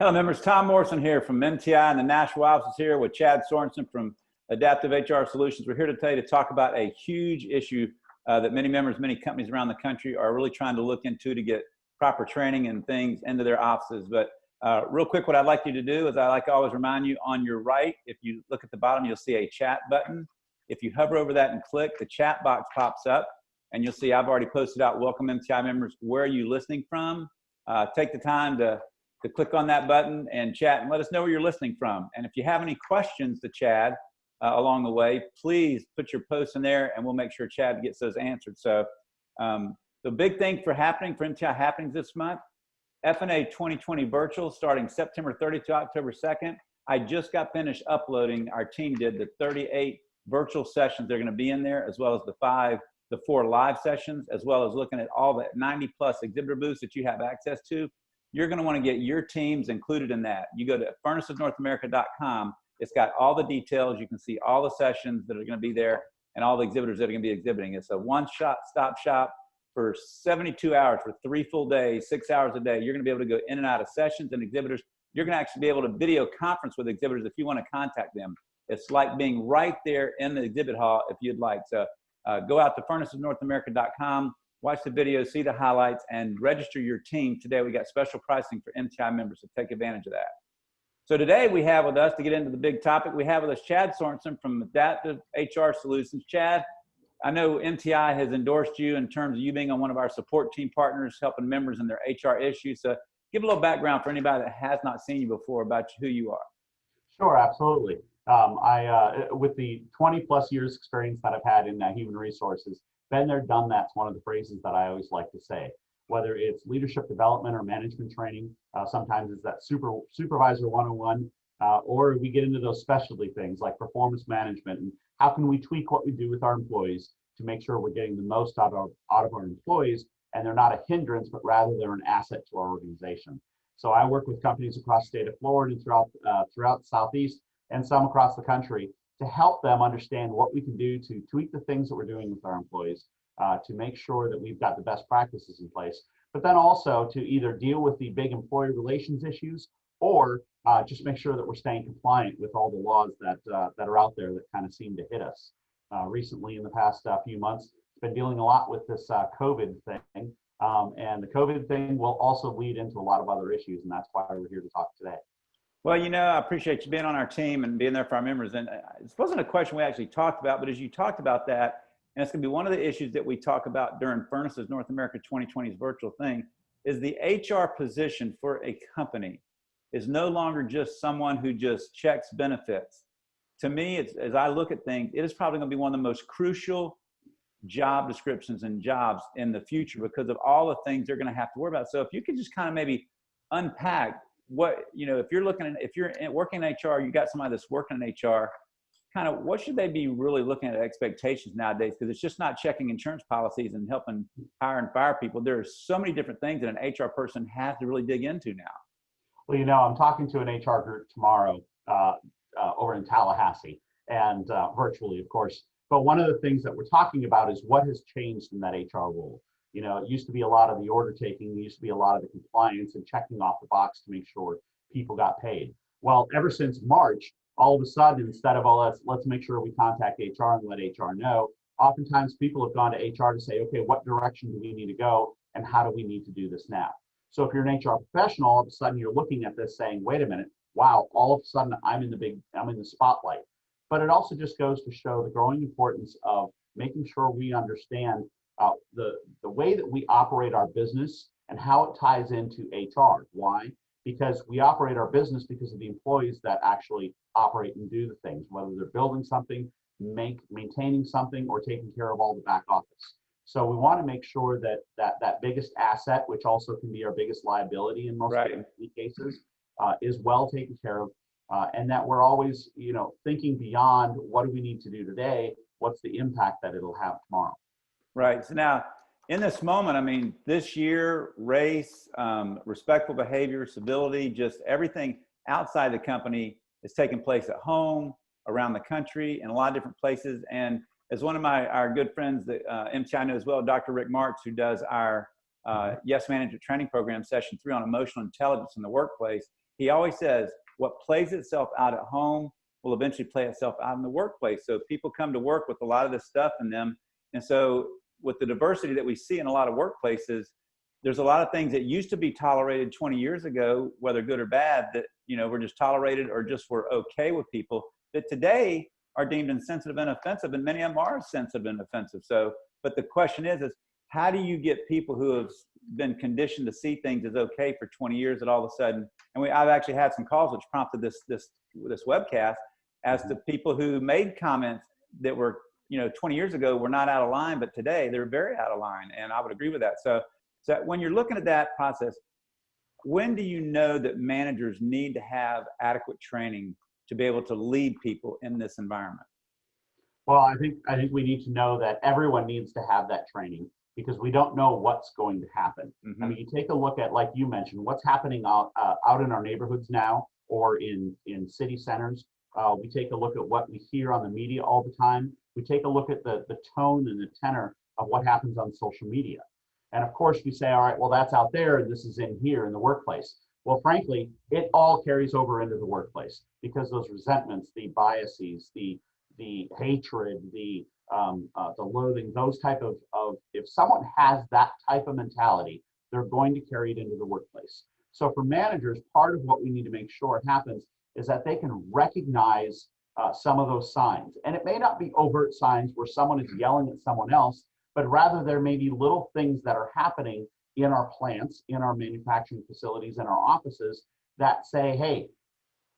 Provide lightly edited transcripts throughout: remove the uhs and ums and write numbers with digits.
Hello, members. Tom Morrison here from MTI and the Nashville office here with Chad Sorenson from Adaptive HR Solutions. We're here today to talk about a huge issue that many members, many companies around the country are really trying to look into to get proper training and things into their offices. But real quick, what I'd like you to do is I like to always remind you on your right, if you look at the bottom, you'll see a chat button. If you hover over that and click, the chat box pops up and you'll see I've already posted out, welcome MTI members, where are you listening from? Take the time to click on that button and chat and let us know where you're listening from. And if you have any questions to Chad along the way, please put your posts in there and we'll make sure Chad gets those answered. So the big thing for MTI happenings this month, F&A 2020 virtual starting September 30th to October 2nd. I just got finished uploading, our team did the 38 virtual sessions. They're gonna be in there, as well as the 4 live sessions, as well as looking at all the 90+ exhibitor booths that you have access to. You're going to want to get your teams included in that. You go to furnacesnorthamerica.com. It's got all the details. You can see all the sessions that are going to be there and all the exhibitors that are going to be exhibiting. It's a one-stop shop for 72 hours, for 3 full days, 6 hours a day. You're going to be able to go in and out of sessions and exhibitors. You're going to actually be able to video conference with exhibitors if you want to contact them. It's like being right there in the exhibit hall if you'd like. So go out to furnacesnorthamerica.com. Watch the video, see the highlights, and register your team. Today, we got special pricing for MTI members, so take advantage of that. So today, we have with us, to get into the big topic, we have with us Chad Sorenson from Adaptive HR Solutions. Chad, I know MTI has endorsed you in terms of you being on one of our support team partners, helping members in their HR issues. So give a little background for anybody that has not seen you before about who you are. Sure, absolutely. With the 20+ years experience that I've had in human resources, been there, done that's one of the phrases that I always like to say. Whether it's leadership development or management training, sometimes it's that supervisor 101, or we get into those specialty things like performance management and how can we tweak what we do with our employees to make sure we're getting the most out of our employees and they're not a hindrance, but rather they're an asset to our organization. So I work with companies across the state of Florida and throughout the Southeast and some across the country to help them understand what we can do to tweak the things that we're doing with our employees, to make sure that we've got the best practices in place, but then also to either deal with the big employee relations issues or just make sure that we're staying compliant with all the laws that are out there that kind of seem to hit us. Recently, in the past few months, been dealing a lot with this COVID thing, and the COVID thing will also lead into a lot of other issues, and that's why we're here to talk today. Well, you know, I appreciate you being on our team and being there for our members. And this wasn't a question we actually talked about, but as you talked about that, and it's going to be one of the issues that we talk about during Furnaces North America 2020's virtual thing, is the HR position for a company is no longer just someone who just checks benefits. To me, as I look at things, it is probably going to be one of the most crucial job descriptions and jobs in the future because of all the things they're going to have to worry about. So if you could just kind of maybe unpack what, you know, if you're working in HR, you got somebody that's working in HR, kind of what should they be really looking at expectations nowadays? Because it's just not checking insurance policies and helping hire and fire people. There are so many different things that an HR person has to really dig into now. Well, you know, I'm talking to an HR group tomorrow over in Tallahassee and virtually, of course. But one of the things that we're talking about is what has changed in that HR role. You know, it used to be a lot of the order taking, it used to be a lot of the compliance and checking off the box to make sure people got paid. Well, ever since March, all of a sudden, instead of, oh, let's make sure we contact HR and let HR know, oftentimes people have gone to HR to say, okay, what direction do we need to go and how do we need to do this now? So if you're an HR professional, all of a sudden you're looking at this saying, wait a minute, wow, all of a sudden I'm in the spotlight. But it also just goes to show the growing importance of making sure we understand the way that we operate our business and how it ties into HR. Why? Because we operate our business because of the employees that actually operate and do the things, whether they're building something, maintaining something, or taking care of all the back office. So we want to make sure that biggest asset, which also can be our biggest liability in most cases, is well taken care of, and that we're always, you know, thinking beyond what do we need to do today, what's the impact that it'll have tomorrow. Right. So now, in this moment, I mean, this year, race, respectful behavior, civility, just everything outside the company is taking place at home, around the country, in a lot of different places. And as one of our good friends that MTI knows well, Dr. Rick Marks, who does our Yes Manager training program, session 3 on emotional intelligence in the workplace, he always says, what plays itself out at home will eventually play itself out in the workplace. So people come to work with a lot of this stuff in them. And so with the diversity that we see in a lot of workplaces, there's a lot of things that used to be tolerated 20 years ago, whether good or bad, that, you know, were just tolerated or just were okay with people, that today are deemed insensitive and offensive, and many of them are sensitive and offensive. So, but the question is how do you get people who have been conditioned to see things as okay for 20 years that all of a sudden, and I've actually had some calls which prompted this webcast as to people who made comments that were, you know, 20 years ago were not out of line, but today they're very out of line. And I would agree with that. So when you're looking at that process, when do you know that managers need to have adequate training to be able to lead people in this environment? Well, I think we need to know that everyone needs to have that training, because we don't know what's going to happen. I mean, you take a look at, like you mentioned, what's happening out in our neighborhoods now, or in city centers. We take a look at what we hear on the media all the time. We take a look at the tone and the tenor of what happens on social media. And of course, we say, all right, well, that's out there, and this is in here in the workplace. Well, frankly, it all carries over into the workplace, because those resentments, the biases, the hatred, the loathing, those type of, if someone has that type of mentality, they're going to carry it into the workplace. So for managers, part of what we need to make sure happens is that they can recognize some of those signs. And it may not be overt signs where someone is yelling at someone else, but rather there may be little things that are happening in our plants, in our manufacturing facilities, in our offices that say, hey,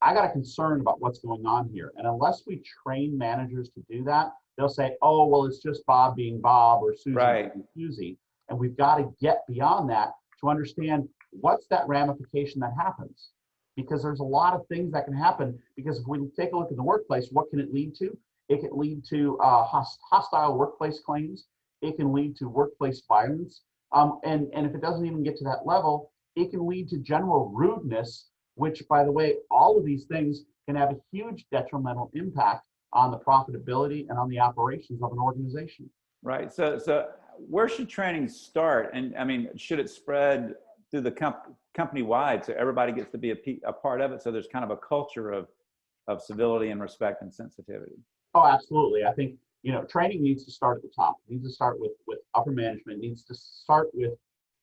I got a concern about what's going on here. And unless we train managers to do that, they'll say, oh, well, it's just Bob being Bob, or Susie being Susie. And we've got to get beyond that to understand what's that ramification that happens. Because there's a lot of things that can happen. Because if we take a look at the workplace, what can it lead to? It can lead to hostile workplace claims. It can lead to workplace violence. And if it doesn't even get to that level, it can lead to general rudeness, which, by the way, all of these things can have a huge detrimental impact on the profitability and on the operations of an organization. Right. So where should training start? And I mean, should it spread through the company wide so everybody gets to be a part of it? So there's kind of a culture of civility and respect and sensitivity. Oh, absolutely. I think, you know, training needs to start at the top. It needs to start with upper management. It needs to start with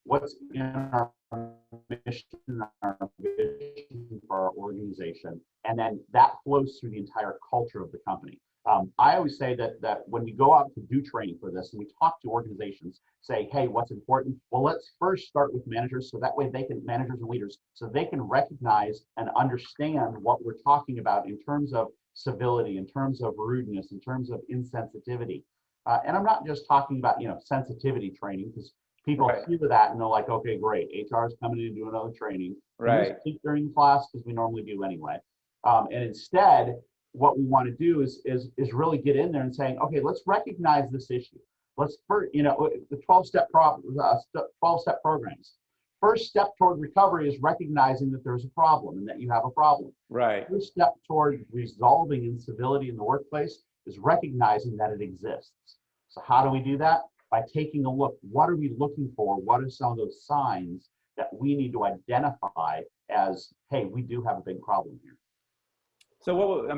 what's in our mission, our vision for our organization, and then that flows through the entire culture of the company. I always say that when we go out to do training for this and we talk to organizations, say, hey, what's important? Well, let's first start with managers, so that way managers and leaders, so they can recognize and understand what we're talking about in terms of civility, in terms of rudeness, in terms of insensitivity. And I'm not just talking about, you know, sensitivity training, because people hear that and they're like, okay, great, HR is coming in to do another training. Right. Speak during the class, because we normally do anyway. And instead, what we want to do is really get in there and saying, okay, let's recognize this issue. Let's first, you know, the 12-step programs. First step toward recovery is recognizing that there's a problem and that you have a problem. Right. First step toward resolving incivility in the workplace is recognizing that it exists. So how do we do that? By taking a look. What are we looking for? What are some of those signs that we need to identify as, hey, we do have a big problem here? So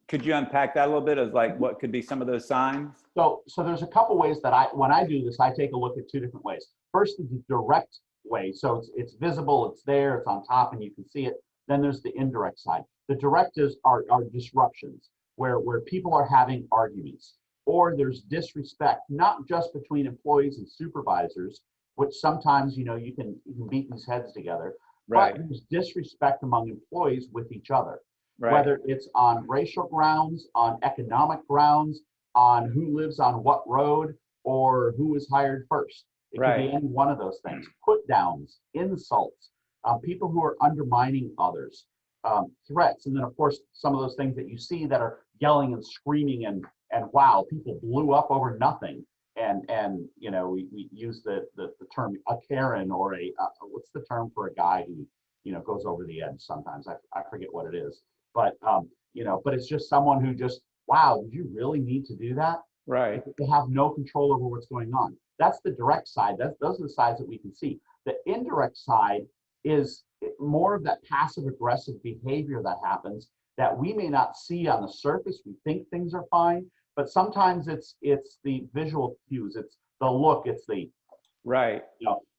could you unpack that a little bit as like what could be some of those signs? So there's a couple ways that when I do this, I take a look at two different ways. First is the direct way. So it's visible, it's there, it's on top, and you can see it. Then there's the indirect side. The directives are disruptions, where people are having arguments, or there's disrespect, not just between employees and supervisors, which sometimes, you know, you can beat these heads together, but there's disrespect among employees with each other. Right. Whether it's on racial grounds, on economic grounds, on who lives on what road, or who is hired first. It can be any one of those things. Put downs, insults, people who are undermining others, threats, and then of course some of those things that you see that are yelling and screaming and wow, people blew up over nothing. And you know, we use the term a Karen, or what's the term for a guy who, you know, goes over the edge sometimes. I forget what it is. But, you know, but it's just someone who just, wow, did you really need to do that? Right. They have no control over what's going on. That's the direct side. Those are the sides that we can see. The indirect side is more of that passive aggressive behavior that happens that we may not see on the surface. We think things are fine, but sometimes it's the visual cues, it's the look, it's the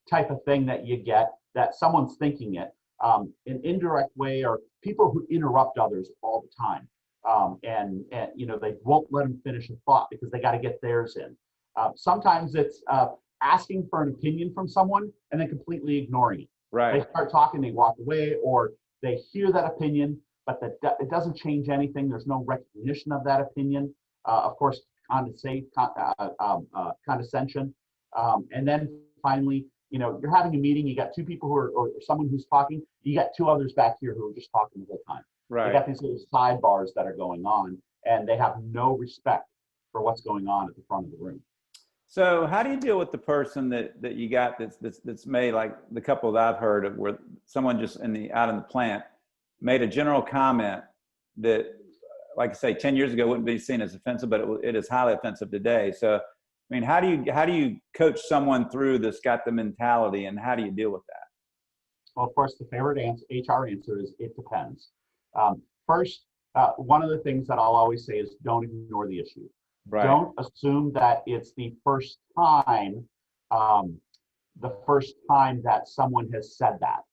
type of thing that you get that someone's thinking it. An indirect way, or people who interrupt others all the time, and they won't let them finish a thought because they got to get theirs in. Sometimes it's asking for an opinion from someone and then completely ignoring it. They start talking, they walk away, or they hear that opinion, but it doesn't change anything. There's no recognition of that opinion. Of course, condescension. And then finally, you're having a meeting, you got two people who are, or someone who's talking, you got two others back here who are just talking the whole time. They got these little sidebars that are going on, and they have no respect for what's going on at the front of the room. So how do you deal with the person that you got that's made, like the couple that I've heard of, where someone just out in the plant made a general comment that, like I say, 10 years ago wouldn't be seen as offensive, but it is highly offensive today. So, I mean, how do you coach someone through this, got the mentality, and how do you deal with that? Well, of course, the favorite HR answer is it depends. First, one of the things that I'll always say is don't ignore the issue. Don't assume that it's the first time that someone has said that.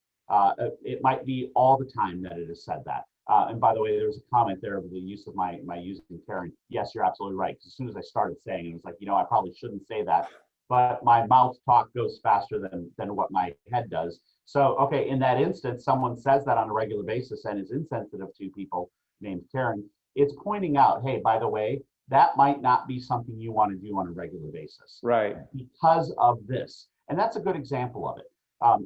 It might be all the time that it has said that. And by the way, there was a comment there of the use of my using Karen. Yes, you're absolutely right. As soon as I started saying it, it was like, I probably shouldn't say that, but my mouth talk goes faster than what my head does. So, okay, in that instance, someone says that on a regular basis and is insensitive to people named Karen. It's pointing out, hey, by the way, that might not be something you want to do on a regular basis. Because of this. And that's a good example of it,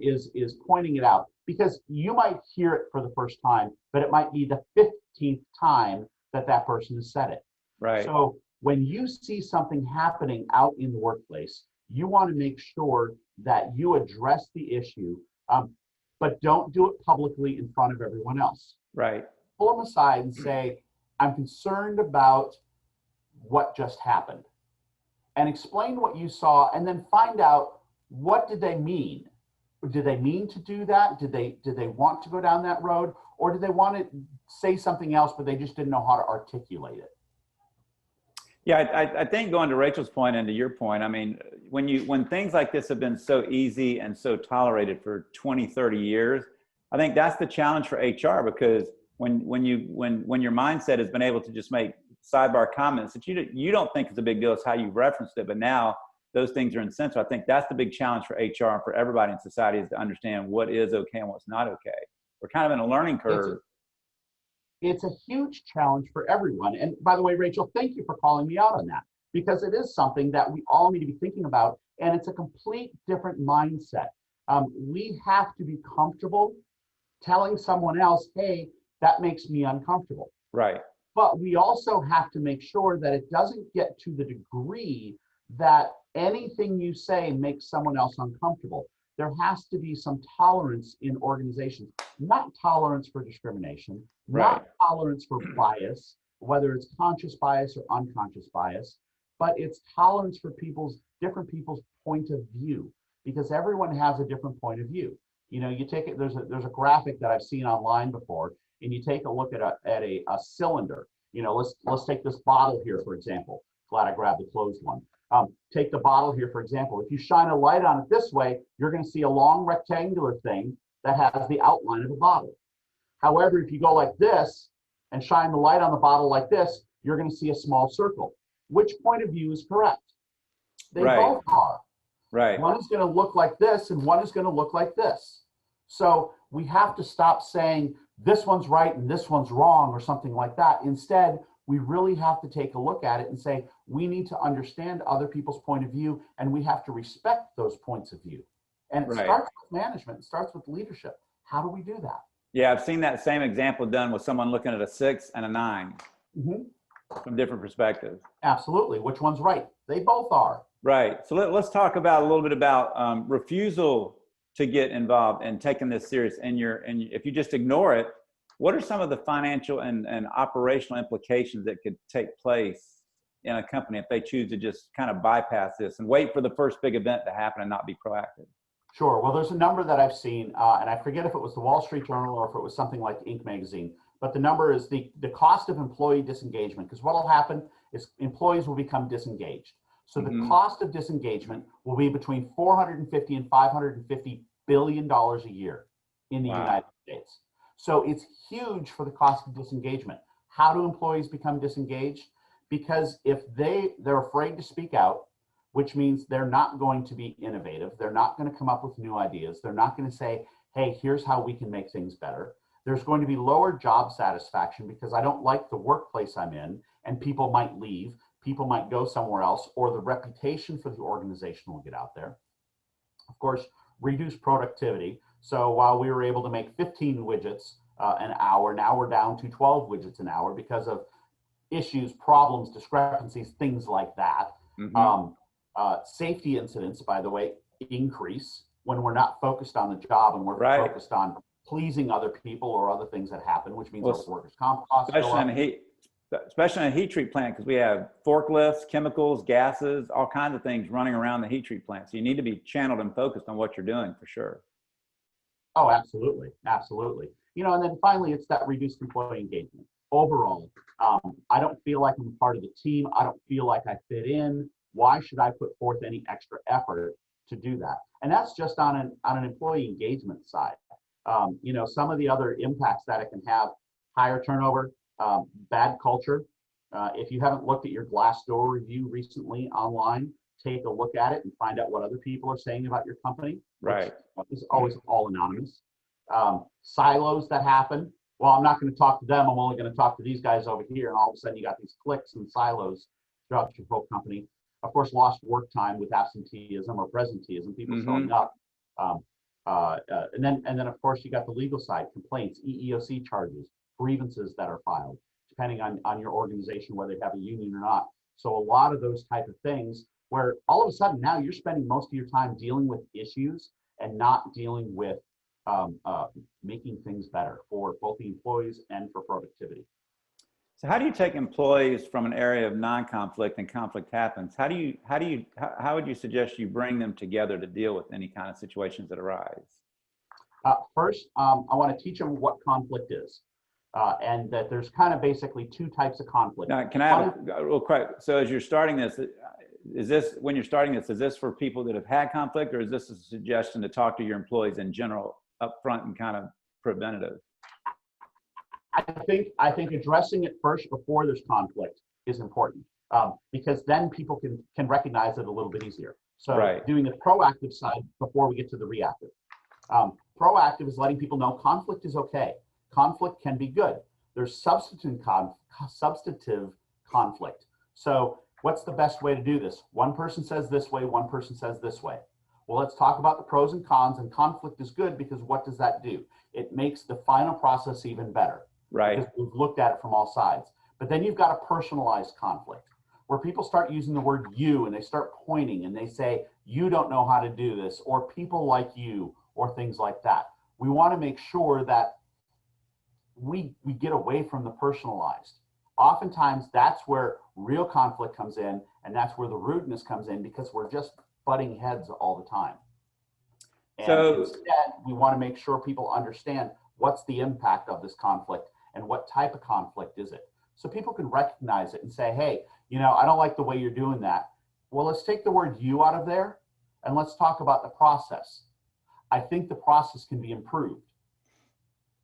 is pointing it out, because you might hear it for the first time, but it might be the 15th time that person has said it. So when you see something happening out in the workplace, you want to make sure that you address the issue, but don't do it publicly in front of everyone else. Pull them aside and say, I'm concerned about what just happened, and explain what you saw, and then find out, what did they mean? Did they mean to do that? Did they want to go down that road, or did they want to say something else but they just didn't know how to articulate it? Yeah, I think, going to Rachel's point and to your point, I mean, when things like this have been so easy and so tolerated for 20, 30 years, I think that's the challenge for HR, because when your mindset has been able to just make sidebar comments that you don't think is a big deal, is how you referenced it, but now those things are insensitive. I think that's the big challenge for HR and for everybody in society, is to understand what is okay and what's not okay. We're kind of in a learning curve. It's a huge challenge for everyone. And by the way, Rachel, thank you for calling me out on that, because it is something that we all need to be thinking about, and it's a complete different mindset. We have to be comfortable telling someone else, hey, that makes me uncomfortable. But we also have to make sure that it doesn't get to the degree that anything you say makes someone else uncomfortable. There has to be some tolerance in organizations, not tolerance for discrimination, not tolerance for bias, whether it's conscious bias or unconscious bias, but it's tolerance for different people's point of view, because everyone has a different point of view. You take it, there's a graphic that I've seen online before, and you take a look at a cylinder. Let's take this bottle here, for example. Glad I grabbed the closed one. Take the bottle here, for example. If you shine a light on it this way, you're going to see a long rectangular thing that has the outline of the bottle. However, if you go like this and shine the light on the bottle like this, you're going to see a small circle. Which point of view is correct? They both are. One is going to look like this, and one is going to look like this. So we have to stop saying this one's right and this one's wrong or something like that. Instead, we really have to take a look at it and say, we need to understand other people's point of view, and we have to respect those points of view. And it starts with management, it starts with leadership. How do we do that? Yeah, I've seen that same example done with someone looking at a 6 and a 9 from different perspectives. Absolutely. Which one's right? They both are. So let's talk about a little bit about refusal to get involved and taking this serious. And if you just ignore it, what are some of the financial and operational implications that could take place in a company if they choose to just kind of bypass this and wait for the first big event to happen and not be proactive? Sure. Well, there's a number that I've seen, and I forget if it was the Wall Street Journal or if it was something like Inc. magazine, but the number is the cost of employee disengagement, because what will happen is employees will become disengaged. So the cost of disengagement will be between 450 and 550 billion dollars a year in the United States. So it's huge for the cost of disengagement. How do employees become disengaged? Because if they're afraid to speak out, which means they're not going to be innovative. They're not going to come up with new ideas. They're not going to say, hey, here's how we can make things better. There's going to be lower job satisfaction because I don't like the workplace I'm in, and people might leave, people might go somewhere else, or the reputation for the organization will get out there. Of course, reduce productivity. So while we were able to make 15 widgets an hour, now we're down to 12 widgets an hour because of issues, problems, discrepancies, things like that. Safety incidents, by the way, increase when we're not focused on the job and we're focused on pleasing other people or other things that happen, which means our workers' comp costs go up. Especially in a heat treat plant, because we have forklifts, chemicals, gases, all kinds of things running around the heat treat plant. So you need to be channeled and focused on what you're doing for sure. Oh, absolutely. Absolutely. You know, and then finally, it's that reduced employee engagement. Overall, I don't feel like I'm a part of the team. I don't feel like I fit in. Why should I put forth any extra effort to do that? And that's just on an employee engagement side. You know, some of the other impacts that it can have: higher turnover, bad culture. If you haven't looked at your Glassdoor review recently online, take a look at it and find out what other people are saying about your company. Right. It's always all anonymous. Silos that happen. Well, I'm not going to talk to them. I'm only going to talk to these guys over here. And all of a sudden you got these cliques and silos throughout your whole company. Of course, lost work time with absenteeism or presenteeism, people showing up. And then of course you got the legal side: complaints, EEOC charges, grievances that are filed, depending on your organization, whether they have a union or not. So a lot of those type of things where all of a sudden now you're spending most of your time dealing with issues and not dealing with making things better for both the employees and for productivity. So how do you take employees from an area of non-conflict and conflict happens? How would you suggest you bring them together to deal with any kind of situations that arise? First, I want to teach them what conflict is. And that there's kind of basically two types of conflict. Now, can I have a real quick? So as you're starting this, is this for people that have had conflict, or is this a suggestion to talk to your employees in general up front and kind of preventative? I think addressing it first before there's conflict is important, because then people can recognize it a little bit easier. So doing the proactive side before we get to the reactive. Proactive is letting people know conflict is okay. Conflict can be good. There's substantive conflict. So what's the best way to do this? One person says this way, one person says this way. Well, let's talk about the pros and cons. And conflict is good because what does that do? It makes the final process even better. Right. Because we've looked at it from all sides. But then you've got a personalized conflict where people start using the word you, and they start pointing and they say, you don't know how to do this, or people like you, or things like that. We want to make sure that we get away from the personalized. Oftentimes that's where real conflict comes in, and that's where the rudeness comes in, because we're just butting heads all the time. And so instead, we want to make sure people understand what's the impact of this conflict and what type of conflict is it. So people can recognize it and say, hey, you know, I don't like the way you're doing that. Well, let's take the word you out of there and let's talk about the process. I think the process can be improved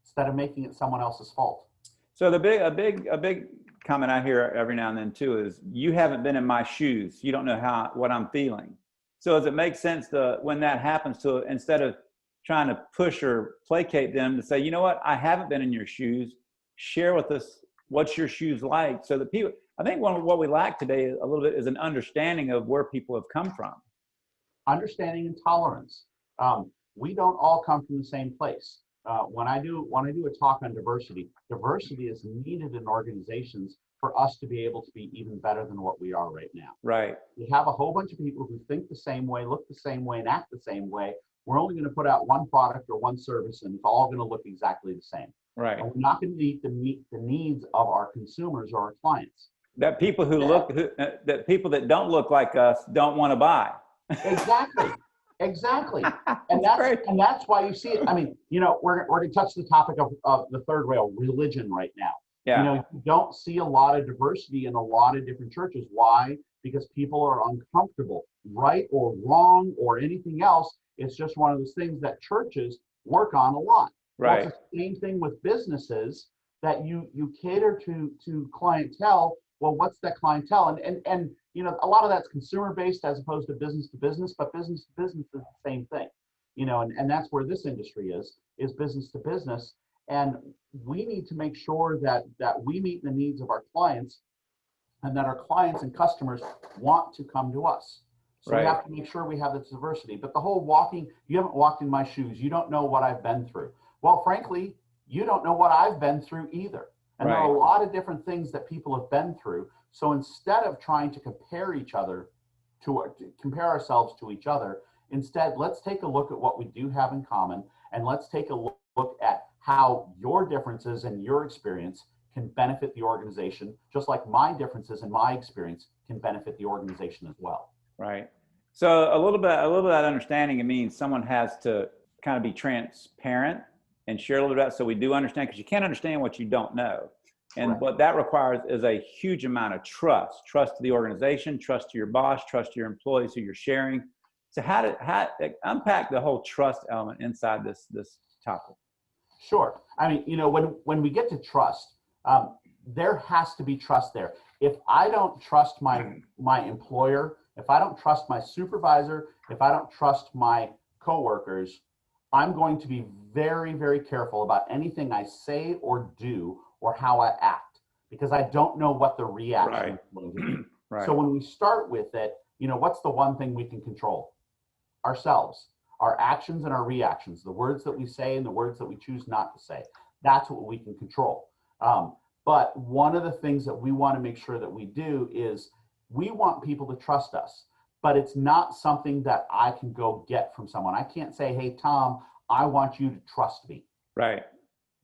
instead of making it someone else's fault. So a big comment I hear every now and then too is, you haven't been in my shoes. You don't know what I'm feeling. So does it make sense to, when that happens, to, instead of trying to push or placate them, to say, you know what, I haven't been in your shoes, share with us what's your shoes like, so that people, I think what we lack today a little bit is an understanding of where people have come from. Understanding and tolerance. We don't all come from the same place. When I do a talk on diversity, diversity is needed in organizations for us to be able to be even better than what we are right now. Right. We have a whole bunch of people who think the same way, look the same way, and act the same way. We're only going to put out one product or one service, and it's all going to look exactly the same. Right. And we're not going to meet the needs of our consumers or our clients. That people that people that don't look like us don't want to buy. Exactly. Exactly. That's great. And that's why you see it. I mean, we're going to touch the topic of the third rail, religion, right now. Yeah. You don't see a lot of diversity in a lot of different churches. Why? Because people are uncomfortable, right or wrong or anything else. It's just one of those things that churches work on a lot. Right. Well, it's the same thing with businesses, that you cater to clientele. Well, what's that clientele? And a lot of that's consumer based as opposed to business, but business to business is the same thing. And that's where this industry is business to business. And we need to make sure that we meet the needs of our clients, and that our clients and customers want to come to us. So Right. we have to make sure we have this diversity. But the whole you haven't walked in my shoes, you don't know what I've been through. Well, frankly, you don't know what I've been through either. And Right. there are a lot of different things that people have been through. So instead of trying to compare ourselves to each other, instead, let's take a look at what we do have in common, and let's take a look at how your differences and your experience can benefit the organization, just like my differences and my experience can benefit the organization as well. Right. So a little bit of that understanding, it means someone has to kind of be transparent and share a little bit, so we do understand, because you can't understand what you don't know. And Correct. what that requires is a huge amount of trust to the organization, trust to your boss, trust to your employees who you're sharing. So how unpack the whole trust element inside this topic? Sure. I mean, when we get to trust, there has to be trust there. If I don't trust my employer, if I don't trust my supervisor, if I don't trust my coworkers, I'm going to be very, very careful about anything I say or do or how I act, because I don't know what the reaction is going to be. Right. So when we start with it, what's the one thing we can control? Ourselves, our actions and our reactions, the words that we say and the words that we choose not to say. That's what we can control. But one of the things that we want to make sure that we do is we want people to trust us, but it's not something that I can go get from someone. I can't say, hey, Tom, I want you to trust me. Right.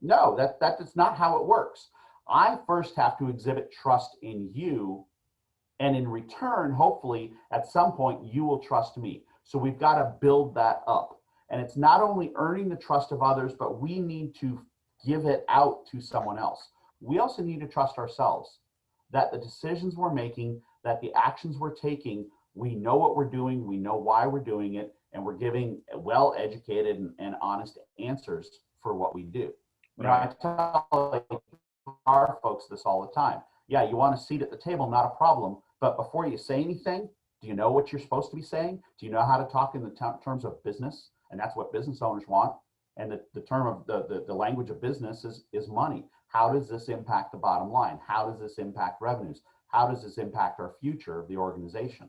No, that's not how it works. I first have to exhibit trust in you, and in return, hopefully, at some point, you will trust me. So we've got to build that up. And it's not only earning the trust of others, but we need to give it out to someone else. We also need to trust ourselves, that the decisions we're making, that the actions we're taking, we know what we're doing, we know why we're doing it, and we're giving well-educated and honest answers for what we do. Right. I tell our folks this all the time. Yeah, you want a seat at the table, not a problem. But before you say anything, do you know what you're supposed to be saying? Do you know how to talk in the terms of business? And that's what business owners want. And the term of the language of business is money. How does this impact the bottom line? How does this impact revenues? How does this impact our future of the organization?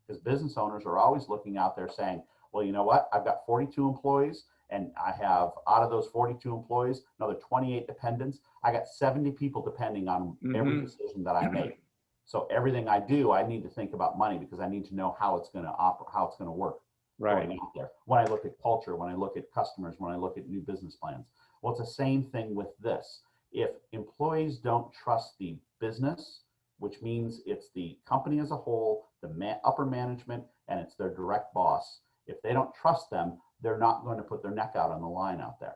Because business owners are always looking out there saying, well, you know what? I've got 42 employees, and I have, out of those 42 employees, another 28 dependents. I got 70 people depending on every decision that I make. So everything I do, I need to think about money, because I need to know how it's going to operate, how it's going to work. Right. Going out there. When I look at culture, when I look at customers, when I look at new business plans. Well, it's the same thing with this. If employees don't trust the business, which means it's the company as a whole, the upper management, and it's their direct boss, if they don't trust them, they're not going to put their neck out on the line out there.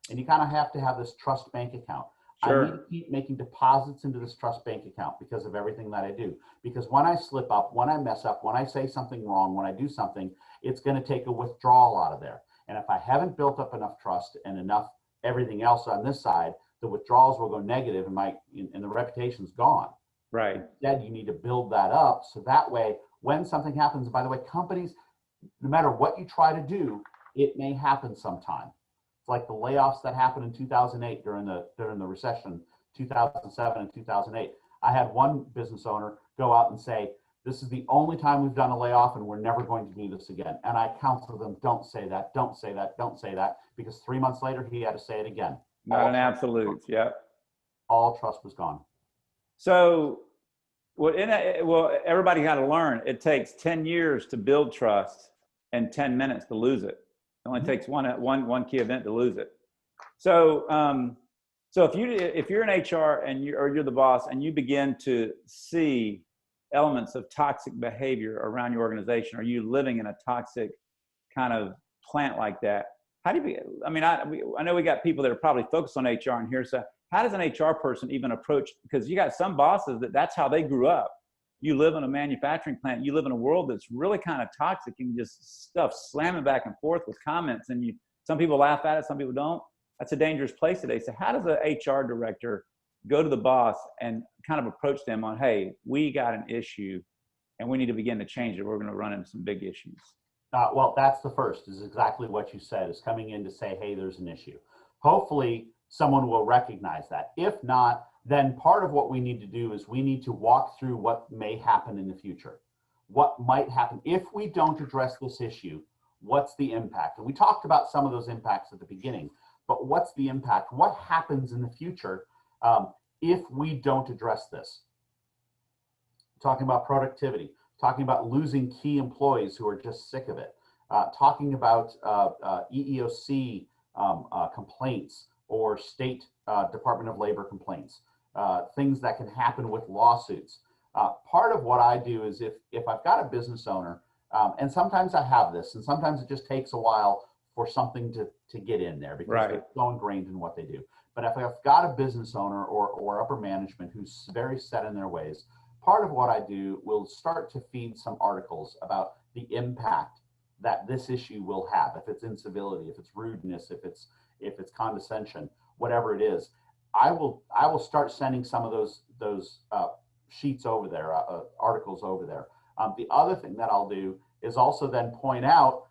And you kind of have to have this trust bank account. Sure. I need to keep making deposits into this trust bank account because of everything that I do. Because when I slip up, when I mess up, when I say something wrong, when I do something, it's going to take a withdrawal out of there. And if I haven't built up enough trust and enough everything else on this side, the withdrawals will go negative, and the reputation's gone. Right. Instead, you need to build that up, so that way, when something happens, by the way, companies, no matter what you try to do, it may happen sometime. It's like the layoffs that happened in 2008 during the recession, 2007 and 2008. I had one business owner go out and say, this is the only time we've done a layoff, and we're never going to do this again. And I counseled them, don't say that, don't say that, don't say that, because 3 months later, he had to say it again. Not an absolute. Yep. All trust was gone. So, well, everybody got to learn. It takes 10 years to build trust and 10 minutes to lose it. It only takes one key event to lose it. So, so if you're in HR and you're the boss and you begin to see elements of toxic behavior around your organization, are you living in a toxic kind of plant like that, how do you, I mean, I know we got people that are probably focused on HR in here. So how does an HR person even approach, because you got some bosses that's how they grew up. You live in a manufacturing plant, you live in a world that's really kind of toxic and just stuff slamming back and forth with comments, and some people laugh at it, some people don't. That's a dangerous place today. So how does an HR director go to the boss and kind of approach them on, hey, we got an issue and we need to begin to change it. We're going to run into some big issues. Well, that's the first, is exactly what you said, is coming in to say, hey, there's an issue. Hopefully someone will recognize that. If not, then part of what we need to do is we need to walk through what may happen in the future. What might happen if we don't address this issue? What's the impact? And we talked about some of those impacts at the beginning, but what's the impact? What happens in the future if we don't address this? Talking about productivity, talking about losing key employees who are just sick of it, talking about EEOC complaints or state Department of Labor complaints, things that can happen with lawsuits. Part of what I do is if I've got a business owner, and sometimes I have this, and sometimes it just takes a while for something to get in there because they're so ingrained in what they do. But if I've got a business owner or upper management who's very set in their ways, part of what I do will start to feed some articles about the impact that this issue will have. If it's incivility, if it's rudeness, if it's condescension, whatever it is, I will start sending some of those sheets over there, articles over there. The other thing that I'll do is also then point out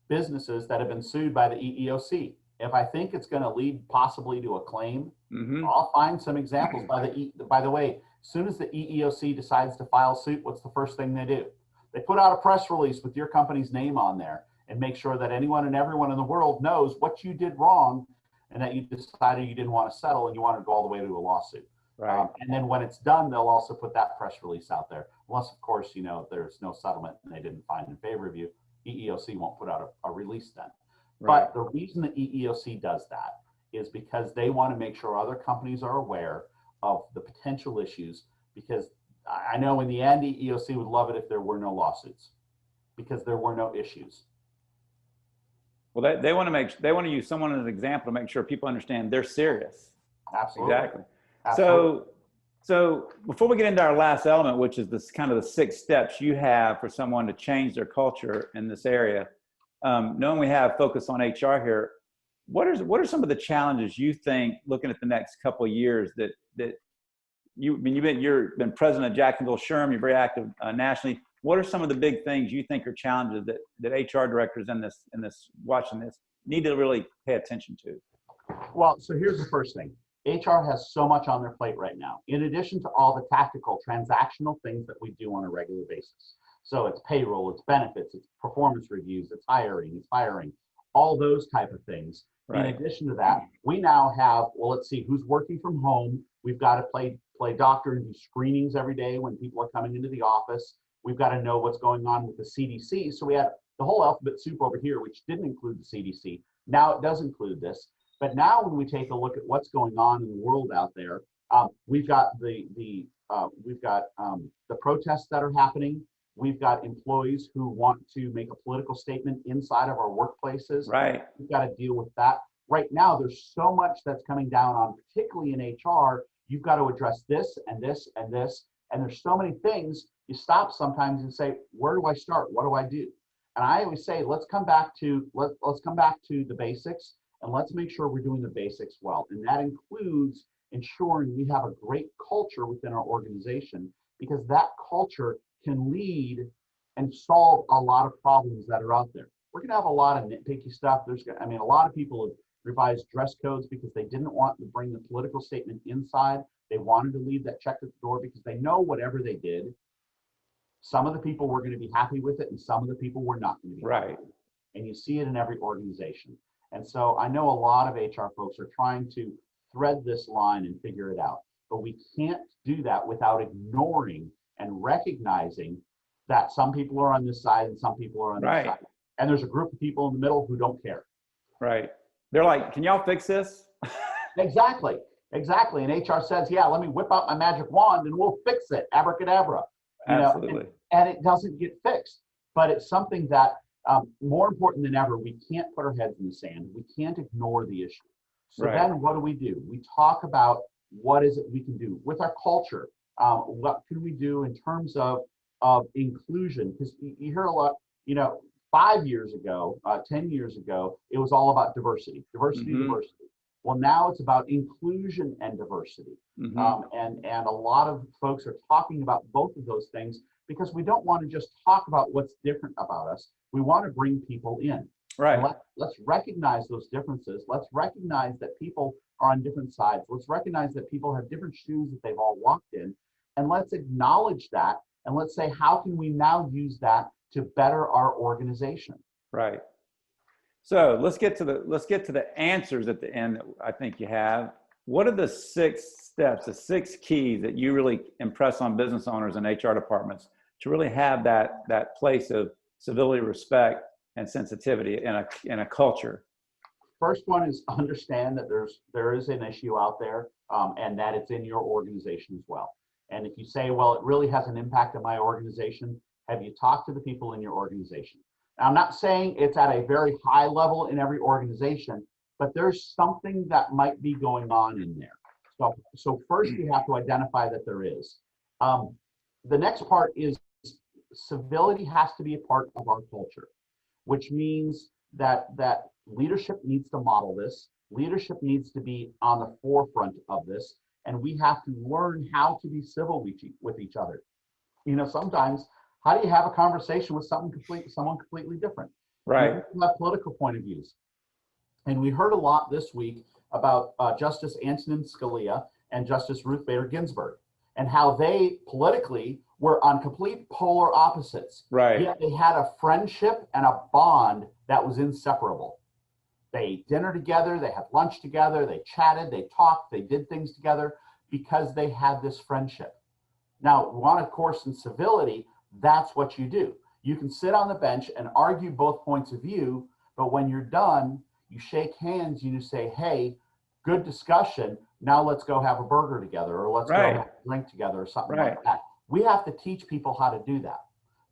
businesses that have been sued by the EEOC. If I think it's going to lead possibly to a claim, I'll find some examples. By the way, as soon as the EEOC decides to file suit, what's the first thing they do? They put out a press release with your company's name on there and make sure that anyone and everyone in the world knows what you did wrong and that you decided you didn't want to settle and you wanted to go all the way to a lawsuit. Right. And then when it's done, they'll also put that press release out there. Unless, of course, there's no settlement and they didn't find in favor of you, EEOC won't put out a release then. Right. But the reason the EEOC does that is because they want to make sure other companies are aware of the potential issues, because I know in the end, EEOC would love it if there were no lawsuits because there were no issues. Well, they want to use someone as an example to make sure people understand they're serious. Absolutely. Exactly. Absolutely. So before we get into our last element, which is this kind of the 6 steps you have for someone to change their culture in this area, knowing we have focus on HR here, what are some of the challenges you think, looking at the next couple of years, that you've been president of Jacksonville SHRM, you're very active nationally. What are some of the big things you think are challenges that HR directors in this watching this need to really pay attention to? Well, so here's the first thing. HR has so much on their plate right now, in addition to all the tactical, transactional things that we do on a regular basis. So it's payroll, it's benefits, it's performance reviews, it's hiring, it's firing, all those type of things. Right. In addition to that, we now have, well, let's see, who's working from home. We've got to play doctor and do screenings every day when people are coming into the office. We've got to know what's going on with the CDC. So we had the whole alphabet soup over here, which didn't include the CDC. Now it does include this. But now when we take a look at what's going on in the world out there, we've got the protests that are happening. We've got employees who want to make a political statement inside of our workplaces. Right. We've got to deal with that. Right now, there's so much that's coming down on, particularly in HR. You've got to address this and this and this. And there's so many things. You stop sometimes and say, where do I start? What do I do? And I always say, let's come back to the basics, and let's make sure we're doing the basics well. And that includes ensuring we have a great culture within our organization, because that culture can lead and solve a lot of problems that are out there. We're gonna have a lot of nitpicky stuff. A lot of people have revised dress codes because they didn't want to bring the political statement inside. They wanted to leave that check at the door because they know whatever they did, some of the people were going to be happy with it and some of the people were not going to be happy with it. And you see it in every organization. And so I know a lot of HR folks are trying to thread this line and figure it out, but we can't do that without ignoring and recognizing that some people are on this side and some people are on this side. And there's a group of people in the middle who don't care. Right. They're like, can y'all fix this? Exactly. And HR says, yeah, let me whip out my magic wand and we'll fix it. Abracadabra. Absolutely. And it doesn't get fixed. But it's something that More important than ever, we can't put our heads in the sand. We can't ignore the issue. So Right. then what do? We talk about what is it we can do with our culture. What can we do in terms of inclusion? Because you hear a lot, 5 years ago, 10 years ago, it was all about diversity, Mm-hmm. diversity. Well, now it's about inclusion and diversity. Mm-hmm. And a lot of folks are talking about both of those things because we don't want to just talk about what's different about us. We want to bring people in. Right. Let's recognize those differences. Let's recognize that people are on different sides. Let's recognize that people have different shoes that they've all walked in. And let's acknowledge that. And let's say, how can we now use that to better our organization? Right. So let's get to the answers at the end that I think you have. What are the 6 steps, the 6 keys that you really impress on business owners and HR departments to really have that place of civility, respect, and sensitivity in a culture? First one is understand that there is an issue out there, and that it's in your organization as well. And if you say, well, it really has an impact on my organization, have you talked to the people in your organization? Now, I'm not saying it's at a very high level in every organization, but there's something that might be going on in there. So first we have to identify that there is. The next part is civility has to be a part of our culture, which means that leadership needs to model this. Leadership needs to be on the forefront of this, and we have to learn how to be civil with each other. Sometimes, how do you have a conversation with someone completely different? Right. You have political point of views. And we heard a lot this week about Justice Antonin Scalia and Justice Ruth Bader Ginsburg, and how they politically were on complete polar opposites. Right. Yet they had a friendship and a bond that was inseparable. They ate dinner together, they had lunch together, they chatted, they talked, they did things together because they had this friendship. Now, one, of course, in civility, that's what you do. You can sit on the bench and argue both points of view, but when you're done, you shake hands and you say, hey, good discussion. Now let's go have a burger together, or let's go have a drink together, or something like that. We have to teach people how to do that.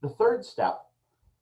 The third step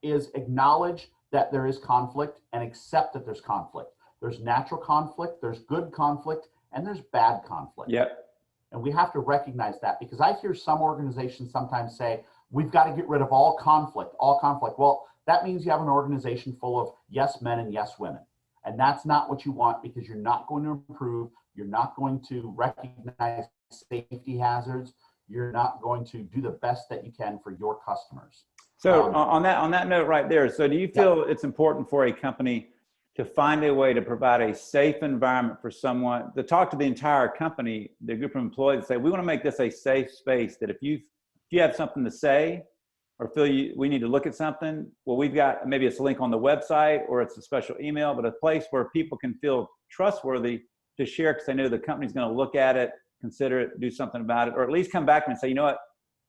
is acknowledge that there is conflict and accept that there's conflict. There's natural conflict, there's good conflict, and there's bad conflict. Yep. And we have to recognize that, because I hear some organizations sometimes say, we've got to get rid of all conflict, all conflict. Well, that means you have an organization full of yes men and yes women. And that's not what you want, because you're not going to improve. You're not going to recognize safety hazards. You're not going to do the best that you can for your customers. So on that note right there, so do you feel it's important for a company to find a way to provide a safe environment for someone, to talk to the entire company, the group of employees, and say, we want to make this a safe space, that if you have something to say or feel we need to look at something, well, we've got, maybe it's a link on the website or it's a special email, but a place where people can feel trustworthy to share, because they know the company's going to look at it, consider it, do something about it, or at least come back and say, you know what,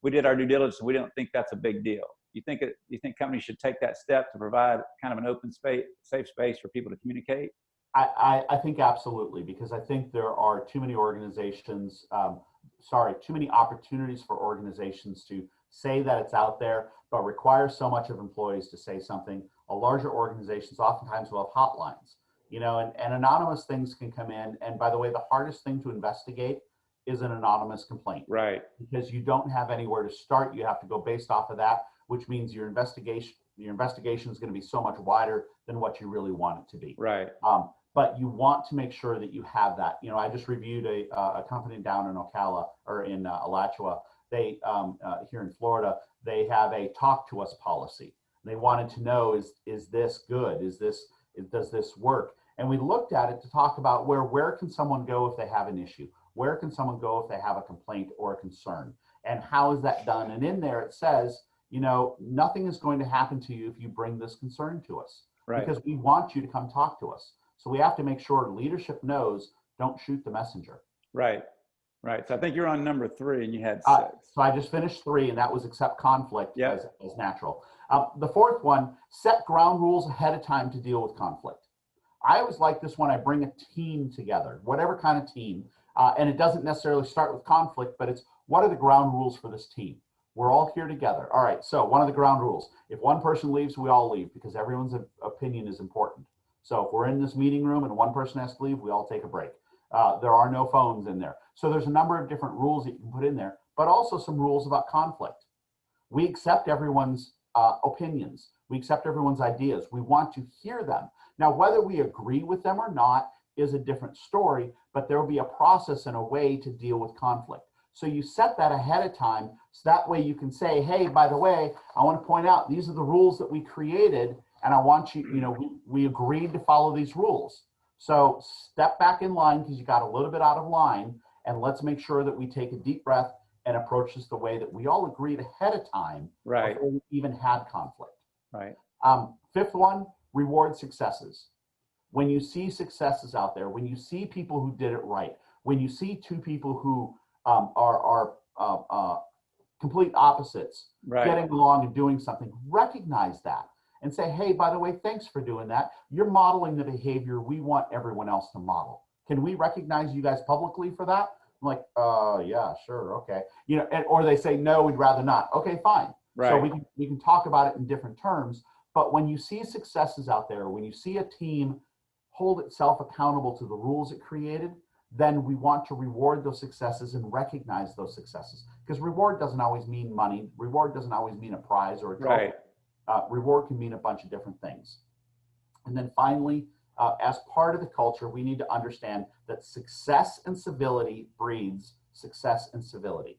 we did our due diligence and we don't think that's a big deal. You think companies should take that step to provide kind of an open space, safe space for people to communicate? I think absolutely, because I think there are too many organizations, too many opportunities for organizations to say that it's out there, but require so much of employees to say something. A larger organizations oftentimes will have hotlines, and anonymous things can come in. And by the way, the hardest thing to investigate is an anonymous complaint. Right. Because you don't have anywhere to start. You have to go based off of that, which means your investigation is going to be so much wider than what you really want it to be. Right. But you want to make sure that you have that. I just reviewed a company down in Ocala, or in Alachua. They here in Florida, they have a talk to us policy. They wanted to know, is this good? Does this work? And we looked at it to talk about where can someone go if they have an issue? Where can someone go if they have a complaint or a concern? And how is that done? And in there it says, nothing is going to happen to you if you bring this concern to us, right, because we want you to come talk to us. So we have to make sure leadership knows, don't shoot the messenger. Right. Right. So I think you're on number 3 and you had 6. So I just finished 3, and that was accept conflict Yep. as natural. The fourth one, set ground rules ahead of time to deal with conflict. I always like this when I bring a team together, whatever kind of team, and it doesn't necessarily start with conflict, but it's, what are the ground rules for this team? We're all here together. All right, so one of the ground rules, if one person leaves, we all leave, because everyone's opinion is important. So if we're in this meeting room and one person has to leave, we all take a break. There are no phones in there. So there's a number of different rules that you can put in there, but also some rules about conflict. We accept everyone's opinions. We accept everyone's ideas. We want to hear them. Now, whether we agree with them or not is a different story, but there will be a process and a way to deal with conflict. So you set that ahead of time, so that way you can say, hey, by the way, I want to point out, these are the rules that we created, and I want you, we agreed to follow these rules. So step back in line because you got a little bit out of line, and let's make sure that we take a deep breath and approach this the way that we all agreed ahead of time, right, before we even had conflict. right. Fifth one, reward successes. When you see successes out there, when you see people who did it right, when you see two people who are complete opposites, Right. getting along and doing something, recognize that and say, hey, by the way, thanks for doing that. You're modeling the behavior we want everyone else to model. Can we recognize you guys publicly for that? I'm like, yeah, sure, okay. Or they say, no, we'd rather not. Okay, fine. Right. So we can talk about it in different terms, but when you see successes out there, when you see a team hold itself accountable to the rules it created, then we want to reward those successes and recognize those successes. Because reward doesn't always mean money. Reward doesn't always mean a prize or a trophy. Right. Reward can mean a bunch of different things. And then finally, as part of the culture, we need to understand that success and civility breeds success and civility.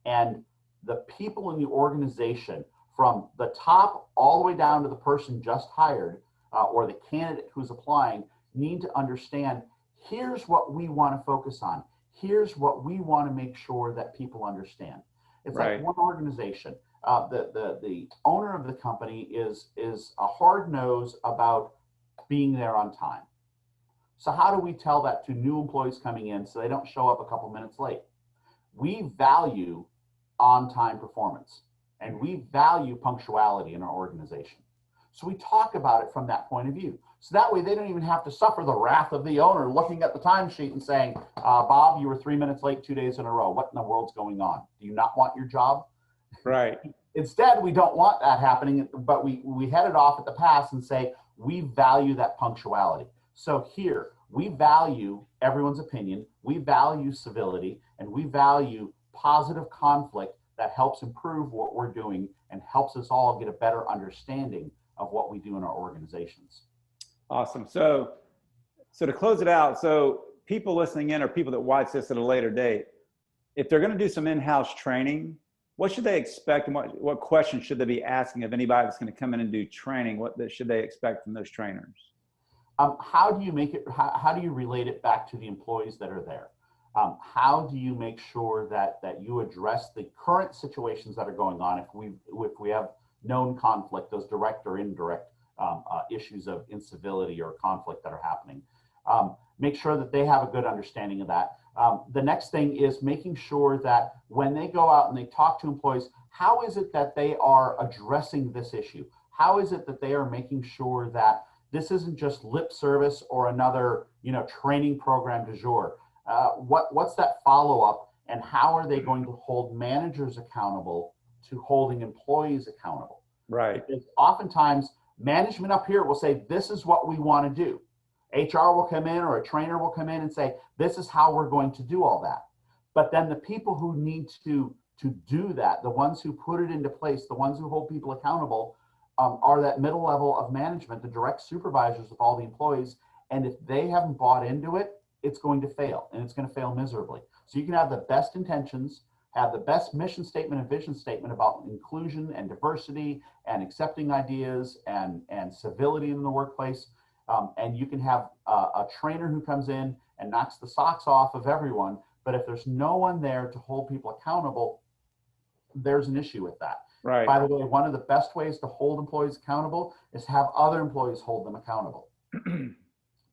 And the people in the organization, from the top all the way down to the person just hired, or the candidate who's applying, need to understand, here's what we want to focus on. Here's what we want to make sure that people understand. It's Right. like one organization. The owner of the company is a hard nose about being there on time. So how do we tell that to new employees coming in so they don't show up a couple minutes late? We value on-time performance, and we value punctuality in our organization. So we talk about it from that point of view. So that way they don't even have to suffer the wrath of the owner looking at the timesheet and saying, Bob, you were 3 minutes late 2 days in a row. What in the world's going on? Do you not want your job? Right. Instead, we don't want that happening, but we head it off at the pass and say, we value that punctuality. So here, we value everyone's opinion, we value civility, and we value positive conflict that helps improve what we're doing and helps us all get a better understanding of what we do in our organizations. Awesome. So to close it out, so people listening in or people that watch this at a later date, if they're going to do some in-house training, what should they expect, and what questions should they be asking of anybody that's going to come in and do training? What should they expect from those trainers? How do you make it? How do you relate it back to the employees that are there? How do you make sure that you address the current situations that are going on? If we have known conflict, those direct or indirect issues of incivility or conflict that are happening, make sure that they have a good understanding of that. The next thing is making sure that when they go out and they talk to employees, how is it that they are addressing this issue? How is it that they are making sure that this isn't just lip service or another, training program du jour? What's that follow-up, and how are they going to hold managers accountable to holding employees accountable? Right. Because oftentimes management up here will say, this is what we want to do. HR will come in, or a trainer will come in and say, this is how we're going to do all that. But then the people who need to do that, the ones who put it into place, the ones who hold people accountable, are that middle level of management, the direct supervisors of all the employees. And if they haven't bought into it, it's going to fail, and it's going to fail miserably. So you can have the best intentions, have the best mission statement and vision statement about inclusion and diversity and accepting ideas and civility in the workplace. And you can have a trainer who comes in and knocks the socks off of everyone. But if there's no one there to hold people accountable, there's an issue with that. Right. By the way, one of the best ways to hold employees accountable is to have other employees hold them accountable.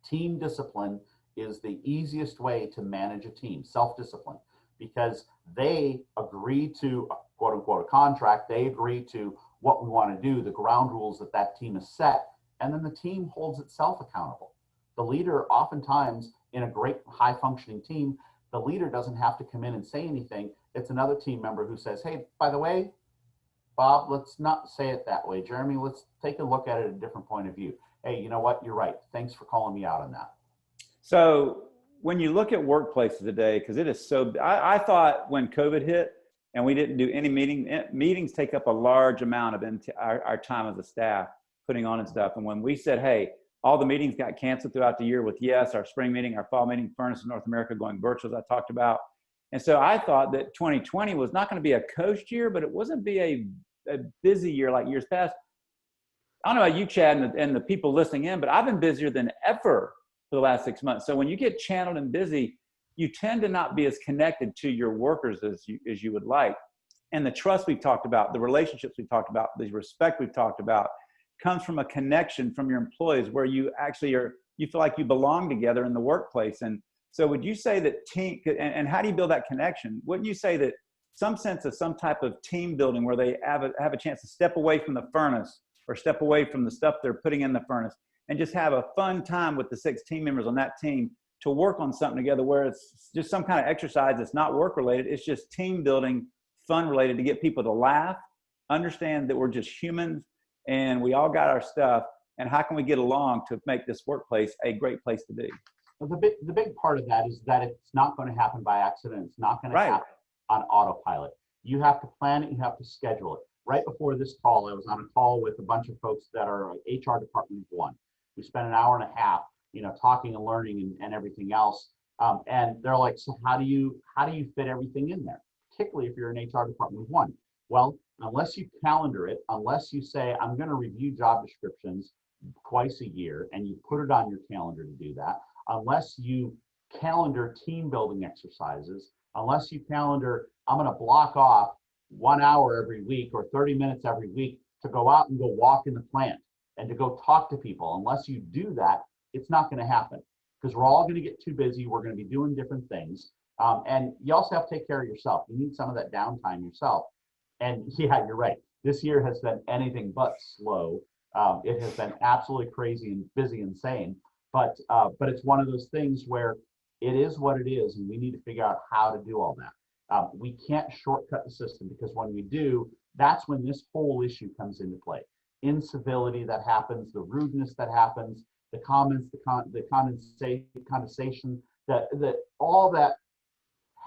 Team discipline is the easiest way to manage a team, self-discipline, because they agree to, quote unquote, a contract. They agree to what we want to do, the ground rules that team has set, and then the team holds itself accountable. The leader, oftentimes in a great high functioning team, the leader doesn't have to come in and say anything. It's another team member who says, hey, by the way, Bob, let's not say it that way. Jeremy, let's take a look at it at a different point of view. Hey, you know what? You're right. Thanks for calling me out on that. So when you look at workplaces today, because it is so, I thought when COVID hit and we didn't do any meetings take up a large amount of our time as a staff putting on and stuff. And when we said, hey, all the meetings got canceled throughout the year with, yes, our spring meeting, our fall meeting, Furnace in North America going virtual, as I talked about. And so I thought that 2020 was not going to be a coast year, but it wasn't be a busy year like years past. I don't know about you, Chad, and the people listening in, but I've been busier than ever for the last 6 months. So when you get channeled and busy, you tend to not be as connected to your workers as you would like. And the trust we've talked about, the relationships we've talked about, the respect we've talked about comes from a connection from your employees where you actually you feel like you belong together in the workplace. And so would you say that team, and how do you build that connection? Wouldn't you say that some sense of some type of team building where they have a chance to step away from the furnace or step away from the stuff they're putting in the furnace and just have a fun time with the 6 team members on that team to work on something together where it's just some kind of exercise that's not work related. It's just team building, fun related to get people to laugh, understand that we're just humans and we all got our stuff. And how can we get along to make this workplace a great place to be? Well, the big part of that is that it's not going to happen by accident. It's not going to happen on autopilot. You have to plan it. You have to schedule it. Right before this call, I was on a call with a bunch of folks that are HR department of one. We spent an hour and a half, talking and learning and everything else. And they're like, so how do you fit everything in there? Particularly if you're an HR department of one. Well, unless you calendar it, unless you say, I'm going to review job descriptions twice a year, and you put it on your calendar to do that, unless you calendar team building exercises, unless you calendar, I'm going to block off 1 hour every week or 30 minutes every week to go out and go walk in the plant and to go talk to people. Unless you do that, it's not going to happen because we're all going to get too busy. We're going to be doing different things. And you also have to take care of yourself. You need some of that downtime yourself. And yeah, you're right. This year has been anything but slow. It has been absolutely crazy and busy, insane. But it's one of those things where it is what it is, and we need to figure out how to do all that. We can't shortcut the system because when we do, that's when this whole issue comes into play. Incivility that happens, the rudeness that happens, the comments, the condensation, that all that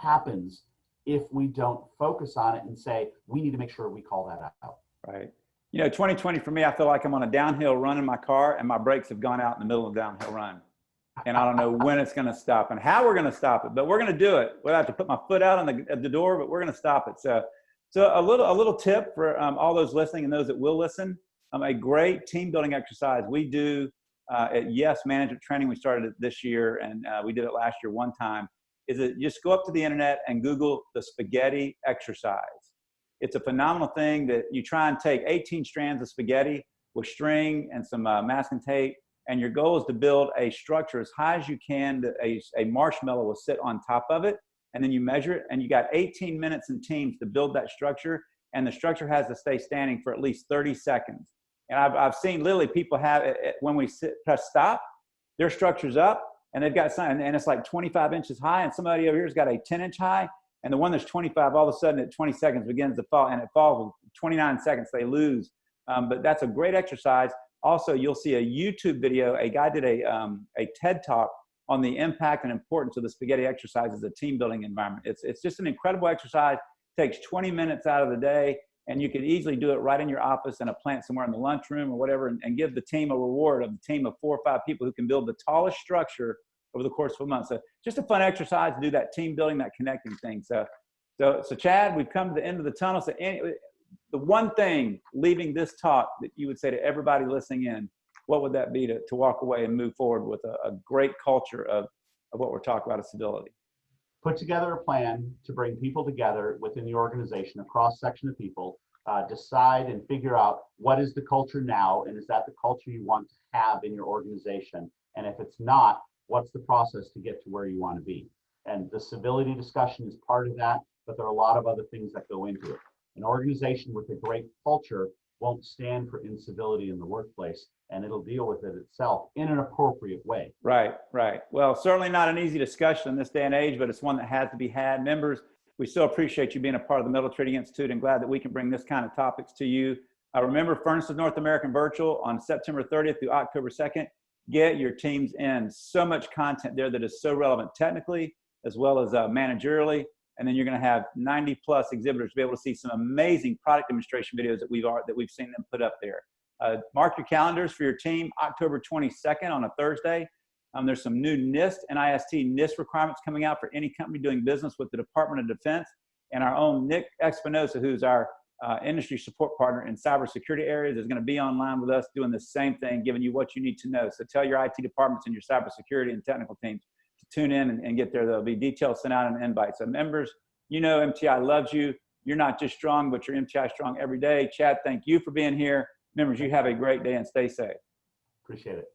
happens if we don't focus on it and say, we need to make sure we call that out. Right. 2020 for me, I feel like I'm on a downhill run in my car and my brakes have gone out in the middle of the downhill run. And I don't know when it's going to stop and how we're going to stop it, but we're going to do it. We'll have to put my foot out at the door, but we're going to stop it. So a little tip for all those listening and those that will listen. A great team building exercise we do at Yes Management Training. We started it this year and we did it last year one time. Is that just go up to the internet and Google the spaghetti exercise. It's a phenomenal thing that you try and take 18 strands of spaghetti with string and some masking tape. And your goal is to build a structure as high as you can that a marshmallow will sit on top of it. And then you measure it and you got 18 minutes in teams to build that structure. And the structure has to stay standing for at least 30 seconds. And I've seen literally people have it when we press stop, their structure's up and they've got something and it's like 25 inches high. And somebody over here's got a 10-inch high. And the one that's 25, all of a sudden at 20 seconds begins to fall and it falls 29 seconds, they lose. But that's a great exercise. Also, you'll see a YouTube video. A guy did a TED Talk on the impact and importance of the spaghetti exercise as a team building environment. It's just an incredible exercise. It takes 20 minutes out of the day, and you can easily do it right in your office in a plant somewhere in the lunchroom or whatever, and give the team a reward of a team of 4 or 5 people who can build the tallest structure over the course of a month. So just a fun exercise to do that team building, that connecting thing. So Chad, we've come to the end of the tunnel. So the one thing leaving this talk that you would say to everybody listening in, what would that be to walk away and move forward with a great culture of what we're talking about, of civility? Put together a plan to bring people together within the organization, a cross-section of people, decide and figure out what is the culture now, and is that the culture you want to have in your organization? And if it's not, what's the process to get to where you want to be? And the civility discussion is part of that, but there are a lot of other things that go into it. An organization with a great culture won't stand for incivility in the workplace, and it'll deal with it itself in an appropriate way. Right. Well, certainly not an easy discussion in this day and age, but it's one that has to be had. Members, We still appreciate you being a part of the Metal Trading Institute and glad that we can bring this kind of topics to you. Remember, Furnaces North American Virtual on September 30th through October 2nd. Get your teams in. So much content there that is so relevant technically as well as managerially. And then you're going to have 90+ exhibitors be able to see some amazing product demonstration videos that we've seen them put up there. Mark your calendars for your team, October 22nd on a Thursday. There's some new NIST requirements coming out for any company doing business with the Department of Defense. And our own Nick Espinosa, who's our industry support partner in cybersecurity areas, is going to be online with us doing the same thing, giving you what you need to know. So tell your IT departments and your cybersecurity and technical teams to tune in and get there. There'll be details sent out in an invite. So members, you know MTI loves you. You're not just strong, but you're MTI strong every day. Chad, thank you for being here. Members, you have a great day and stay safe. Appreciate it.